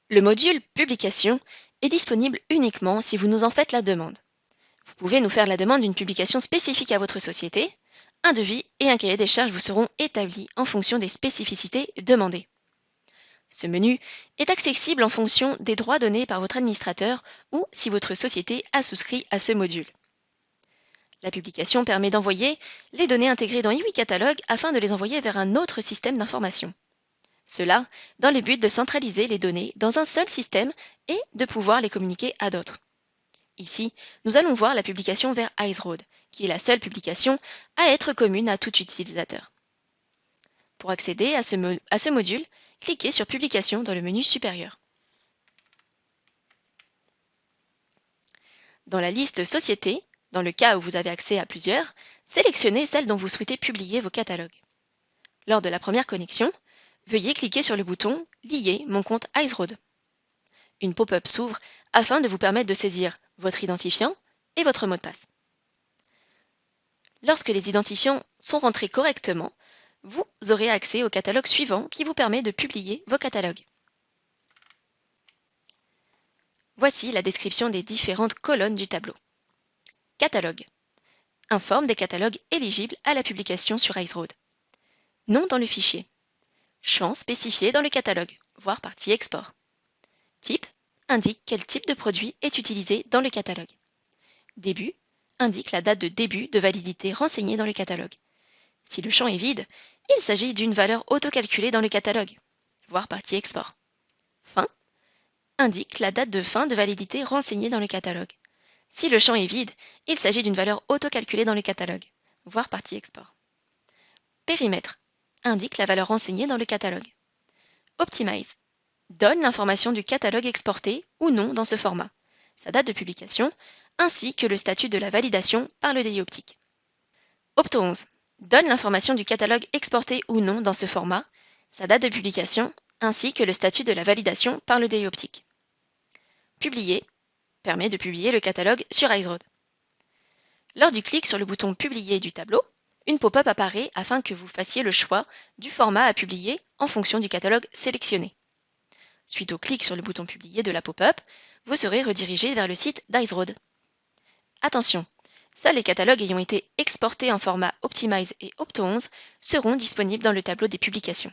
Le module Publication est disponible uniquement si vous nous en faites la demande. Vous pouvez nous faire la demande d'une publication spécifique à votre société. Un devis et un cahier des charges vous seront établis en fonction des spécificités demandées. Ce menu est accessible en fonction des droits donnés par votre administrateur ou si votre société a souscrit à ce module. La publication permet d'envoyer les données intégrées dans eWeCatalog afin de les envoyer vers un autre système d'information. Cela dans le but de centraliser les données dans un seul système et de pouvoir les communiquer à d'autres. Ici, nous allons voir la publication vers Iceroad, qui est la seule publication à être commune à tout utilisateur. Pour accéder à ce module, cliquez sur Publication dans le menu supérieur. Dans la liste Société, dans le cas où vous avez accès à plusieurs, sélectionnez celle dont vous souhaitez publier vos catalogues. Lors de la première connexion, veuillez cliquer sur le bouton « Lier mon compte Iceroad ». Une pop-up s'ouvre afin de vous permettre de saisir votre identifiant et votre mot de passe. Lorsque les identifiants sont rentrés correctement, vous aurez accès au catalogue suivant qui vous permet de publier vos catalogues. Voici la description des différentes colonnes du tableau. Catalogue. Informe des catalogues éligibles à la publication sur Iceroad. Nom dans le fichier. Champ spécifié dans le catalogue, voire partie export. Type indique quel type de produit est utilisé dans le catalogue. Début indique la date de début de validité renseignée dans le catalogue. Si le champ est vide, il s'agit d'une valeur autocalculée dans le catalogue, voire partie export. Fin indique la date de fin de validité renseignée dans le catalogue. Si le champ est vide, il s'agit d'une valeur autocalculée dans le catalogue, voire partie export. Périmètre indique la valeur renseignée dans le catalogue. Optimize donne l'information du catalogue exporté ou non dans ce format, sa date de publication, ainsi que le statut de la validation par le DI optique. Opto11 donne l'information du catalogue exporté ou non dans ce format, sa date de publication, ainsi que le statut de la validation par le DI optique. Publier permet de publier le catalogue sur Iceroad. Lors du clic sur le bouton Publier du tableau, une pop-up apparaît afin que vous fassiez le choix du format à publier en fonction du catalogue sélectionné. Suite au clic sur le bouton Publier de la pop-up, vous serez redirigé vers le site d'Iceroad. Attention, seuls les catalogues ayant été exportés en format Optimize et Opto11 seront disponibles dans le tableau des publications.